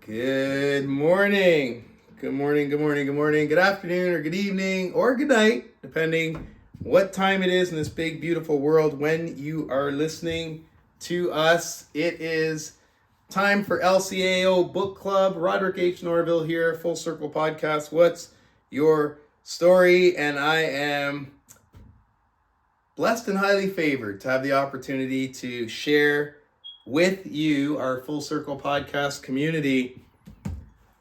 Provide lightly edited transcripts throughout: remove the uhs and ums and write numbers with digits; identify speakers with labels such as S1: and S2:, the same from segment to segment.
S1: Good morning. Good morning, good morning, good morning, good afternoon, or good evening, or good night, depending what time it is in this big, beautiful world when you are listening to us. It is time for LCAO Book Club. Roderick H. Norville here, Full Circle Podcast. What's your story? And I am blessed and highly favored to have the opportunity to share with you, our Full Circle Podcast community,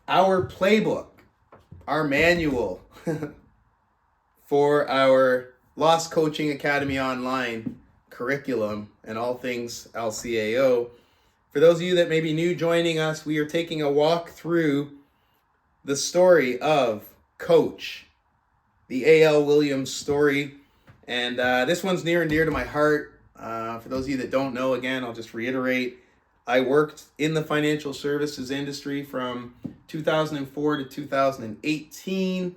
S1: our playbook, our manual for our Lost Coaching Academy online curriculum and all things LCAO. For those of you that may be new joining us, we are taking a walk through the story of Coach, the A.L. Williams story. And this one's near and dear to my heart. For those of you that don't know, again, I'll just reiterate. I worked in the financial services industry from 2004 to 2018.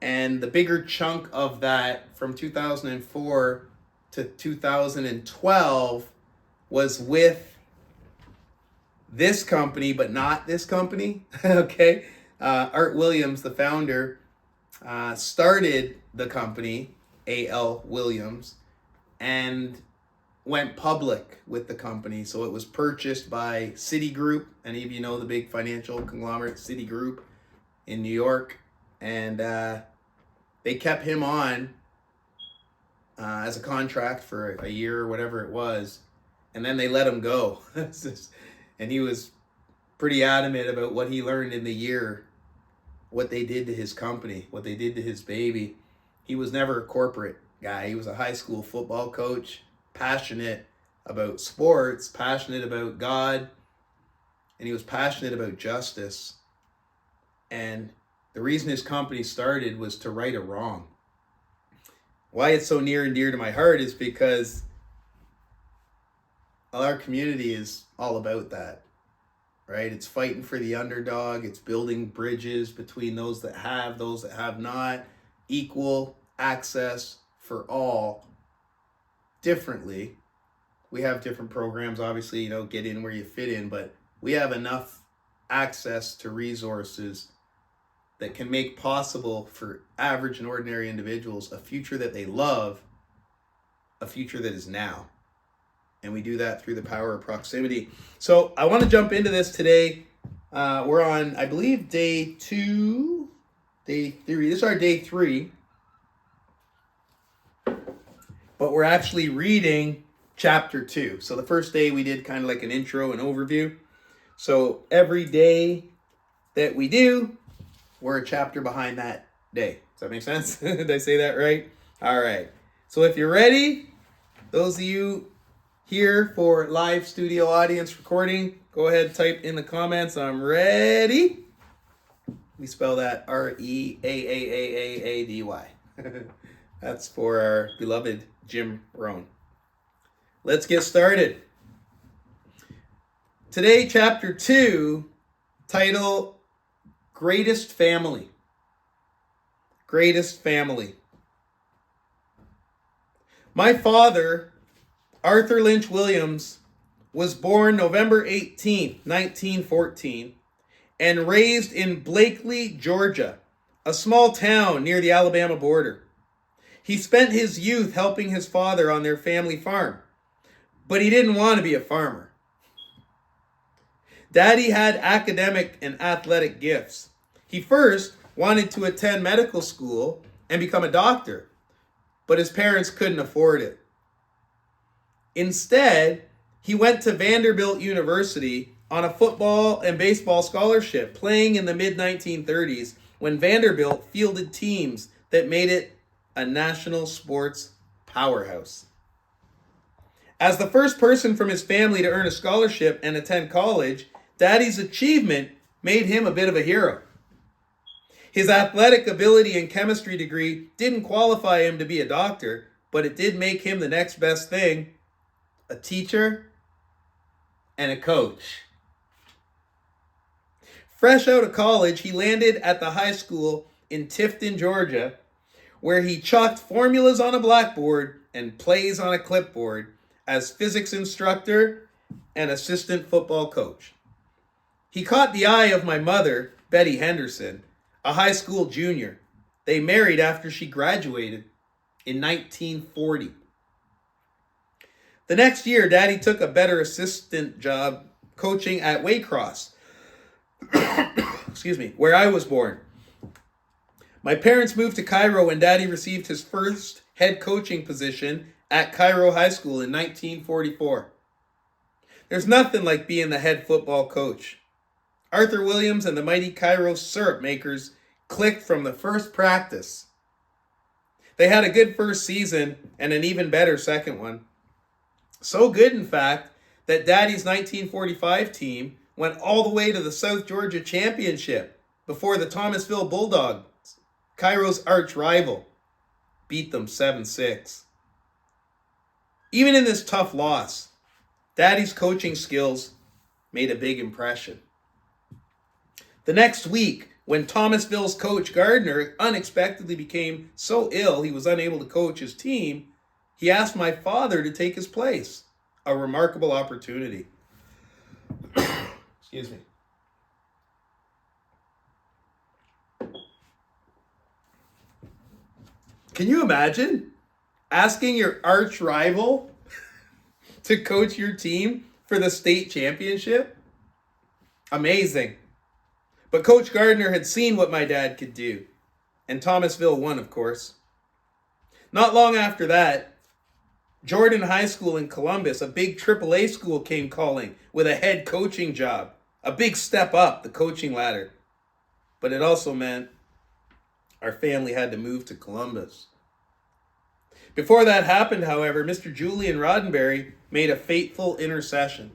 S1: And the bigger chunk of that from 2004 to 2012 was with this company, but not this company. Okay. Art Williams, the founder, started the company, A.L. Williams, and went public with the company. So it was purchased by Citigroup. Any of you know the big financial conglomerate Citigroup in New York. And they kept him on as a contract for a year or whatever it was. And then they let him go. And he was pretty adamant about what he learned in the year, what they did to his company, what they did to his baby. He was never a corporate guy. He was a high school football coach, passionate about sports, passionate about God, and he was passionate about justice. And the reason his company started was to right a wrong. Why it's so near and dear to my heart is because our community is all about that, right? It's fighting for the underdog. It's building bridges between those that have not, equal access for all differently. We have different programs, obviously, get in where you fit in, but we have enough access to resources that can make possible for average and ordinary individuals a future that they love, a future that is now. And we do that through the power of proximity. So I want to jump into this today. We're on, I believe, day 3. This is our day 3. But we're actually reading chapter 2. So the first day we did kind of like an intro and overview. So every day that we do, we're a chapter behind that day. Does that make sense? Did I say that right? All right. So if you're ready, those of you here for live studio audience recording, go ahead, type in the comments, I'm ready. We spell that R-E-A-A-A-A-A-D-Y. That's for our beloved Jim Rohn. Let's get started. Today, chapter 2, title, Greatest Family. Greatest Family. My father, Arthur Lynch Williams, was born November 18, 1914, and raised in Blakely, Georgia, a small town near the Alabama border. He spent his youth helping his father on their family farm, but he didn't want to be a farmer. Daddy had academic and athletic gifts. He first wanted to attend medical school and become a doctor, but his parents couldn't afford it. Instead, he went to Vanderbilt University on a football and baseball scholarship, playing in the mid-1930s when Vanderbilt fielded teams that made it a national sports powerhouse. As the first person from his family to earn a scholarship and attend college, Daddy's achievement made him a bit of a hero. His athletic ability and chemistry degree didn't qualify him to be a doctor, but it did make him the next best thing, a teacher and a coach. Fresh out of college, he landed at the high school in Tifton, Georgia, where he chalked formulas on a blackboard and plays on a clipboard as physics instructor and assistant football coach. He caught the eye of my mother, Betty Henderson, a high school junior. They married after she graduated in 1940. The next year, Daddy took a better assistant job coaching at Waycross, where I was born. My parents moved to Cairo when Daddy received his first head coaching position at Cairo High School in 1944. There's nothing like being the head football coach. Arthur Williams and the mighty Cairo syrup makers clicked from the first practice. They had a good first season and an even better second one. So good, in fact, that Daddy's 1945 team went all the way to the South Georgia Championship before the Thomasville Bulldogs, Cairo's arch rival, beat them 7-6. Even in this tough loss, Daddy's coaching skills made a big impression. The next week, when Thomasville's coach Gardner unexpectedly became so ill he was unable to coach his team, he asked my father to take his place. A remarkable opportunity. Excuse me. Can you imagine asking your arch rival to coach your team for the state championship? Amazing. But Coach Gardner had seen what my dad could do, and Thomasville won, of course. Not long after that, Jordan High School in Columbus, a big AAA school, came calling with a head coaching job, a big step up the coaching ladder. But it also meant our family had to move to Columbus. Before that happened, however, Mr. Julian Roddenberry made a fateful intercession.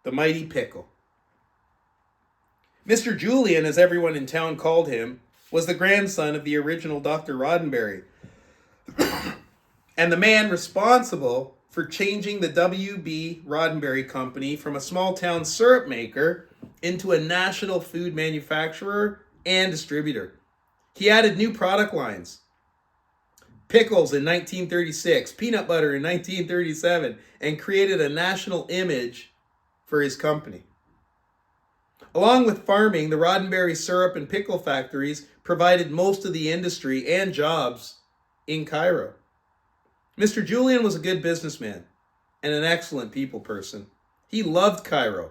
S1: The mighty Pickle. Mr. Julian, as everyone in town called him, was the grandson of the original Dr. Roddenberry, and the man responsible for changing the W.B. Roddenberry Company from a small-town syrup maker into a national food manufacturer and distributor. He added new product lines. Pickles in 1936, peanut butter in 1937, and created a national image for his company. Along with farming, the Roddenberry syrup and pickle factories provided most of the industry and jobs in Cairo. Mr. Julian was a good businessman and an excellent people person. He loved Cairo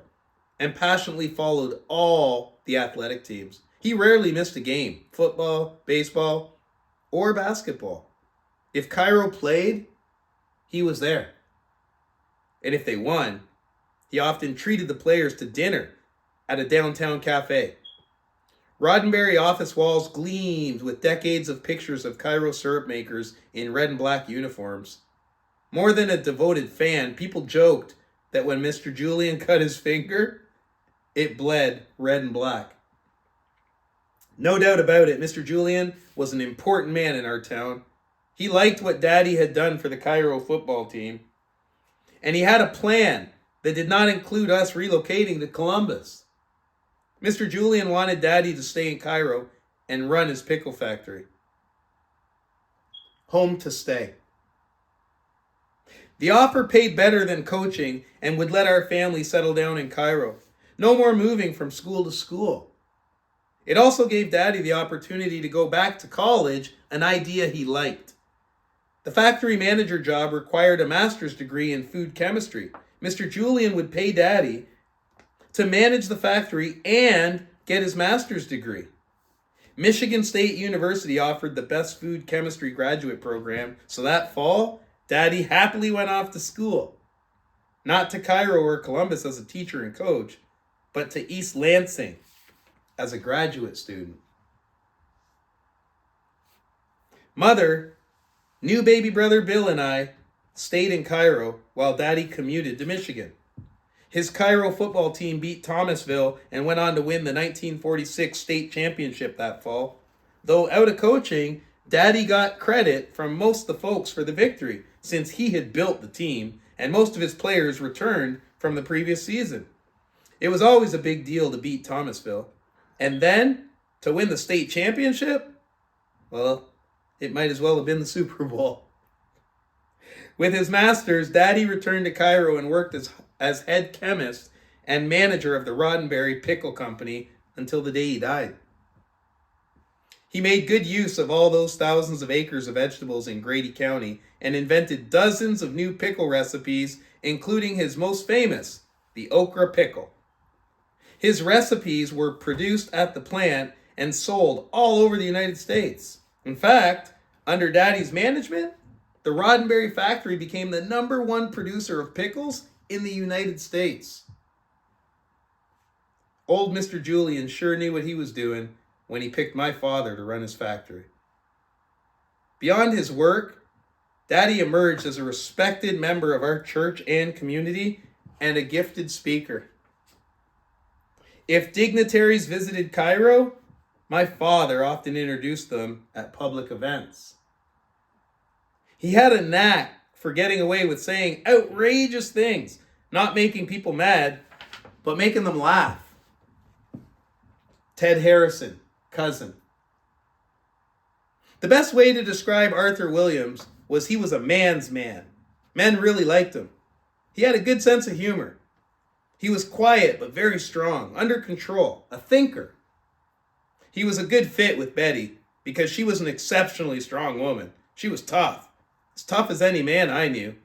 S1: and passionately followed all the athletic teams. He rarely missed a game, football, baseball, or basketball. If Cairo played, he was there. And if they won, he often treated the players to dinner at a downtown cafe. Roddenberry office walls gleamed with decades of pictures of Cairo syrup makers in red and black uniforms. More than a devoted fan, people joked that when Mr. Julian cut his finger, it bled red and black. No doubt about it, Mr. Julian was an important man in our town. He liked what Daddy had done for the Cairo football team. And he had a plan that did not include us relocating to Columbus. Mr. Julian wanted Daddy to stay in Cairo and run his pickle factory. Home to stay. The offer paid better than coaching and would let our family settle down in Cairo. No more moving from school to school. It also gave Daddy the opportunity to go back to college, an idea he liked. The factory manager job required a master's degree in food chemistry. Mr. Julian would pay Daddy to manage the factory and get his master's degree. Michigan State University offered the best food chemistry graduate program, so that fall, Daddy happily went off to school. Not to Cairo or Columbus as a teacher and coach, but to East Lansing as a graduate student. Mother, new baby brother Bill, and I stayed in Cairo while Daddy commuted to Michigan. His Cairo football team beat Thomasville and went on to win the 1946 state championship that fall. Though out of coaching, Daddy got credit from most of the folks for the victory, since he had built the team and most of his players returned from the previous season. It was always a big deal to beat Thomasville. And then, to win the state championship? Well, it might as well have been the Super Bowl. With his masters, Daddy returned to Cairo and worked as head chemist and manager of the Roddenberry Pickle Company until the day he died. He made good use of all those thousands of acres of vegetables in Grady County and invented dozens of new pickle recipes, including his most famous, the okra pickle. His recipes were produced at the plant and sold all over the United States. In fact, under Daddy's management, the Roddenberry factory became the #1 producer of pickles in the United States. Old Mr. Julian sure knew what he was doing when he picked my father to run his factory. Beyond his work, Daddy emerged as a respected member of our church and community and a gifted speaker. If dignitaries visited Cairo, my father often introduced them at public events. He had a knack for getting away with saying outrageous things, not making people mad, but making them laugh. Ted Harrison, cousin. The best way to describe Arthur Williams was he was a man's man. Men really liked him. He had a good sense of humor. He was quiet but very strong, under control, a thinker. He was a good fit with Betty because she was an exceptionally strong woman. She was tough. As tough as any man I knew.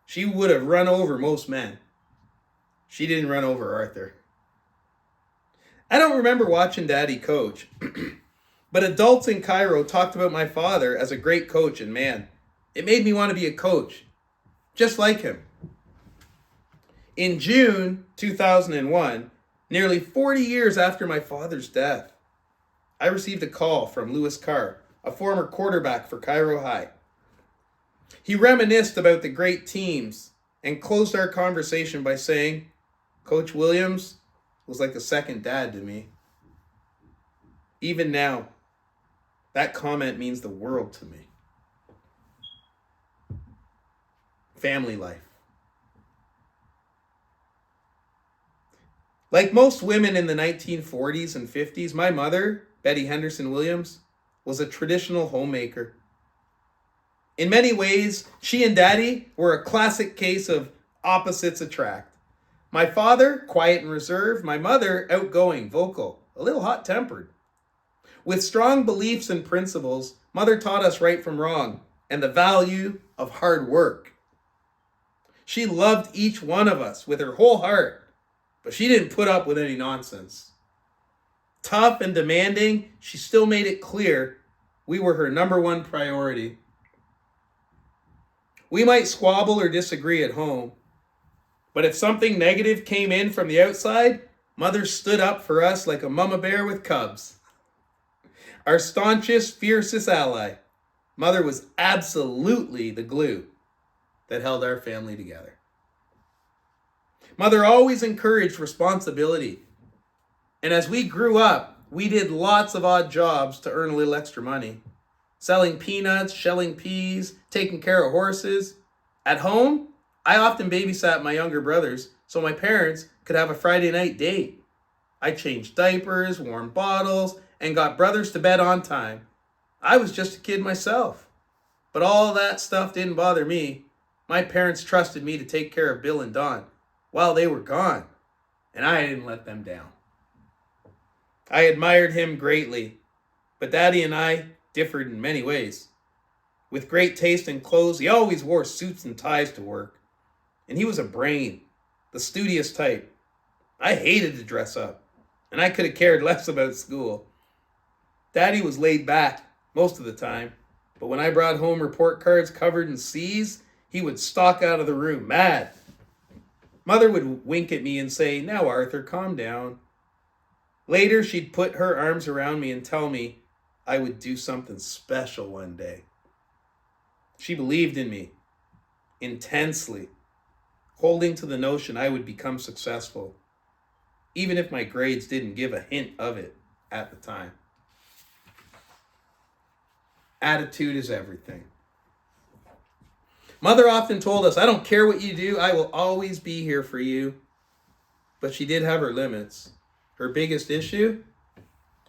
S1: She would have run over most men. She didn't run over Arthur. I don't remember watching Daddy coach, but adults in Cairo talked about my father as a great coach and man. It made me want to be a coach, just like him. In June 2001, nearly 40 years after my father's death, I received a call from Louis Carr, a former quarterback for Cairo High. He reminisced about the great teams and closed our conversation by saying, "Coach Williams was like a second dad to me." Even now, that comment means the world to me. Family life. Like most women in the 1940s and 50s, my mother, Betty Henderson Williams, was a traditional homemaker. In many ways, she and Daddy were a classic case of opposites attract. My father, quiet and reserved. My mother, outgoing, vocal, a little hot-tempered. With strong beliefs and principles, Mother taught us right from wrong and the value of hard work. She loved each one of us with her whole heart, but she didn't put up with any nonsense. Tough and demanding, she still made it clear we were her #1 priority. We might squabble or disagree at home, but if something negative came in from the outside, Mother stood up for us like a mama bear with cubs. Our staunchest, fiercest ally, Mother was absolutely the glue that held our family together. Mother always encouraged responsibility. And as we grew up, we did lots of odd jobs to earn a little extra money. Selling peanuts, shelling peas, taking care of horses. At home, I often babysat my younger brothers so my parents could have a Friday night date. I changed diapers, warmed bottles, and got brothers to bed on time. I was just a kid myself. But all that stuff didn't bother me. My parents trusted me to take care of Bill and Don while they were gone, and I didn't let them down. I admired him greatly, but Daddy and I differed in many ways. With great taste in clothes, he always wore suits and ties to work. And he was a brain, the studious type. I hated to dress up, and I could have cared less about school. Daddy was laid back most of the time, but when I brought home report cards covered in C's, he would stalk out of the room, mad. Mother would wink at me and say, "Now, Arthur, calm down." Later, she'd put her arms around me and tell me I would do something special one day. She believed in me intensely, holding to the notion I would become successful, even if my grades didn't give a hint of it at the time. Attitude is everything. Mother often told us, "I don't care what you do, I will always be here for you." But she did have her limits. Her biggest issue?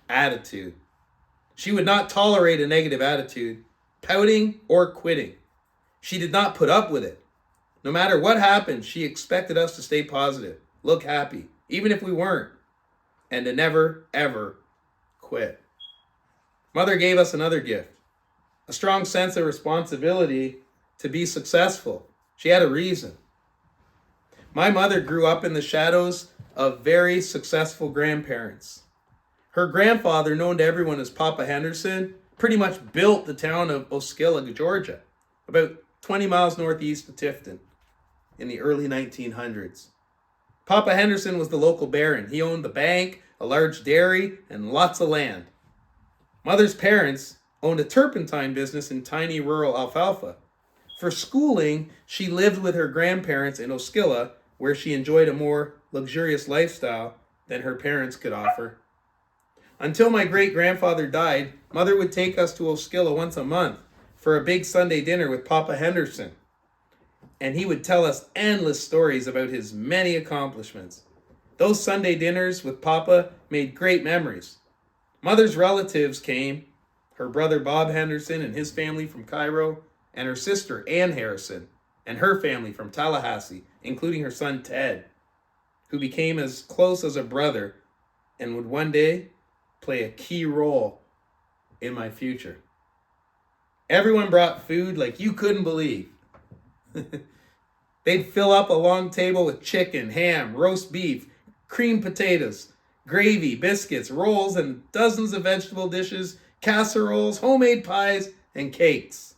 S1: Attitude. She would not tolerate a negative attitude, pouting or quitting. She did not put up with it. No matter what happened, she expected us to stay positive, look happy, even if we weren't, and to never, ever quit. Mother gave us another gift, a strong sense of responsibility to be successful. She had a reason. My mother grew up in the shadows of very successful grandparents. Her grandfather, known to everyone as Papa Henderson, pretty much built the town of Osceola, Georgia, about 20 miles northeast of Tifton in the early 1900s. Papa Henderson was the local baron. He owned the bank, a large dairy, and lots of land. Mother's parents owned a turpentine business in tiny rural alfalfa. For schooling, she lived with her grandparents in Osceola, where she enjoyed a more luxurious lifestyle than her parents could offer. Until my great-grandfather died, Mother would take us to Osceola once a month for a big Sunday dinner with Papa Henderson. And he would tell us endless stories about his many accomplishments. Those Sunday dinners with Papa made great memories. Mother's relatives came, her brother Bob Henderson and his family from Cairo, and her sister Ann Harrison and her family from Tallahassee, including her son Ted, who became as close as a brother and would one day play a key role in my future. Everyone brought food like you couldn't believe. They'd fill up a long table with chicken, ham, roast beef, creamed potatoes, gravy, biscuits, rolls, and dozens of vegetable dishes, casseroles, homemade pies, and cakes.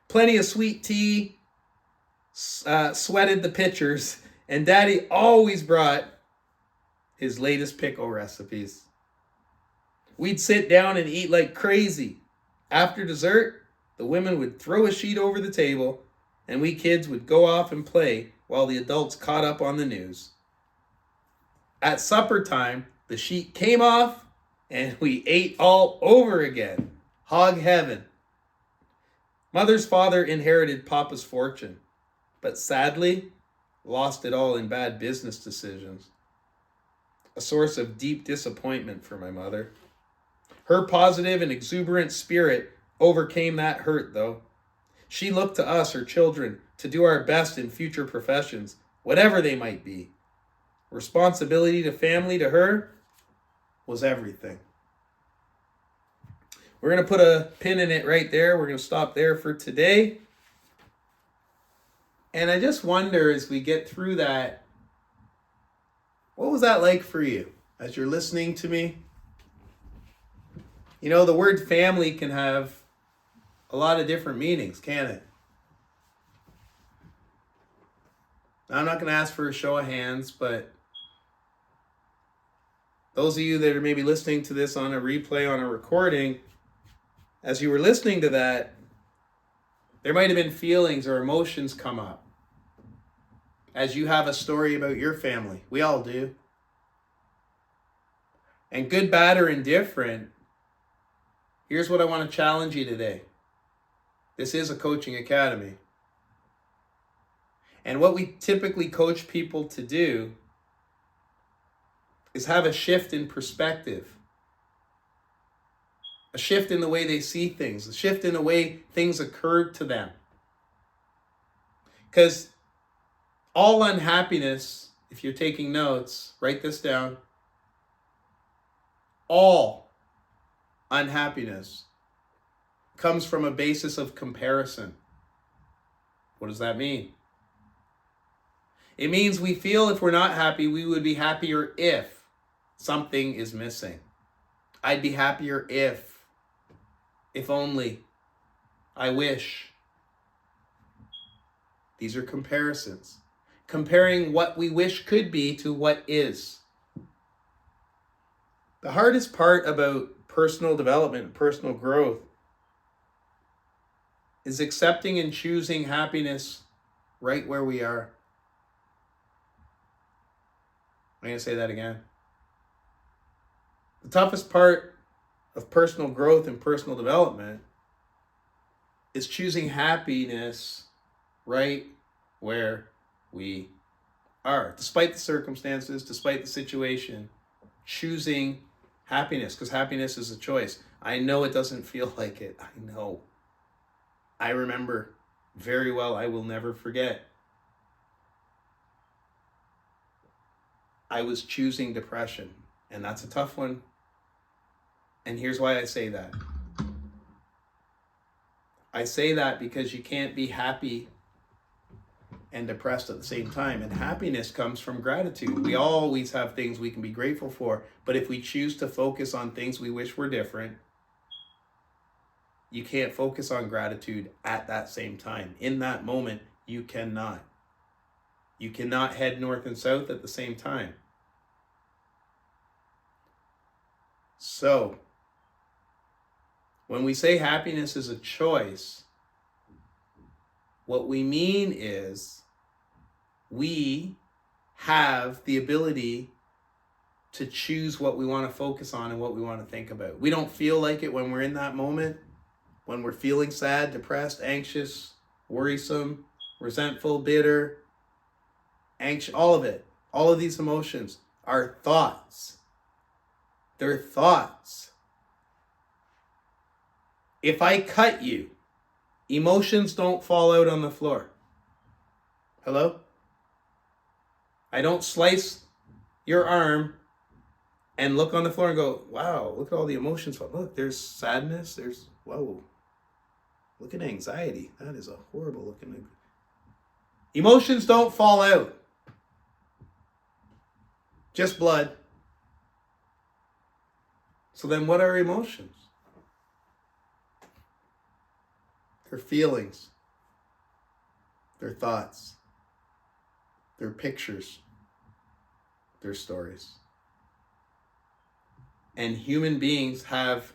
S1: Plenty of sweet tea sweated the pitchers, and Daddy always brought his latest pickle recipes. We'd sit down and eat like crazy. After dessert, the women would throw a sheet over the table, and we kids would go off and play while the adults caught up on the news. At supper time, the sheet came off, and we ate all over again. Hog heaven. Mother's father inherited Papa's fortune, but sadly, lost it all in bad business decisions. A source of deep disappointment for my mother. Her positive and exuberant spirit overcame that hurt, though. She looked to us, her children, to do our best in future professions, whatever they might be. Responsibility to family to her was everything. We're going to put a pin in it right there. We're going to stop there for today. And I just wonder, as we get through that, what was that like for you as you're listening to me? You know, the word family can have a lot of different meanings, can't it? Now, I'm not going to ask for a show of hands, but those of you that are maybe listening to this on a replay, on a recording, as you were listening to that, there might have been feelings or emotions come up as you have a story about your family. We all do. And good, bad, or indifferent, here's what I want to challenge you today. This is a coaching academy. And what we typically coach people to do is have a shift in perspective. A shift in the way they see things. A shift in the way things occurred to them. Because all unhappiness, if you're taking notes, write this down. All unhappiness comes from a basis of comparison. What does that mean? It means we feel if we're not happy, we would be happier if something is missing. I'd be happier if only, I wish. These are comparisons. Comparing what we wish could be to what is. The hardest part about personal development, personal growth, is accepting and choosing happiness right where we are. I'm going to say that again. The toughest part of personal growth and personal development is choosing happiness right where we are. Despite the circumstances, despite the situation, choosing happiness, because happiness is a choice. I know it doesn't feel like it. I know. I remember very well. I will never forget I was choosing depression. And that's a tough one. And here's why I say that. I say that because you can't be happy and depressed at the same time. And happiness comes from gratitude. We always have things we can be grateful for. But if we choose to focus on things we wish were different, you can't focus on gratitude at that same time. In that moment, you cannot. You cannot head north and south at the same time. So, when we say happiness is a choice, what we mean is we have the ability to choose what we want to focus on and what we want to think about. We don't feel like it when we're in that moment, when we're feeling sad, depressed, anxious, worrisome, resentful, bitter, anxious, all of it. All of these emotions are thoughts. They're thoughts. If I cut you, emotions don't fall out on the floor. Hello? I don't slice your arm and look on the floor and go, wow, look at all the emotions. Look, there's sadness. There's, whoa. Look at anxiety. That is a horrible looking. Emotions don't fall out. Just blood. So then what are emotions? They're feelings. They're thoughts. They're pictures. They're stories. And human beings have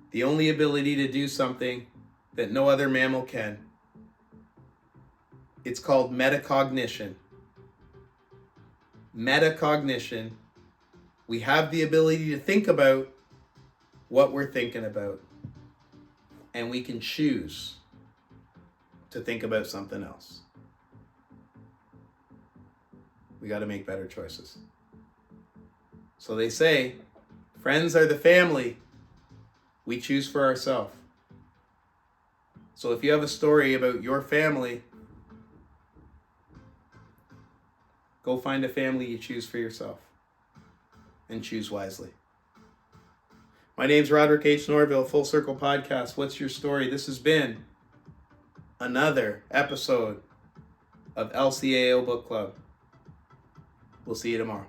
S1: the only ability to do something that no other mammal can. It's called metacognition. Metacognition. We have the ability to think about what we're thinking about. And we can choose to think about something else. We got to make better choices. So they say, friends are the family we choose for ourselves. So if you have a story about your family, go find a family you choose for yourself and choose wisely. My name's Roderick H. Norville, Full Circle Podcast. What's your story? This has been another episode of LCAO Book Club. We'll see you tomorrow.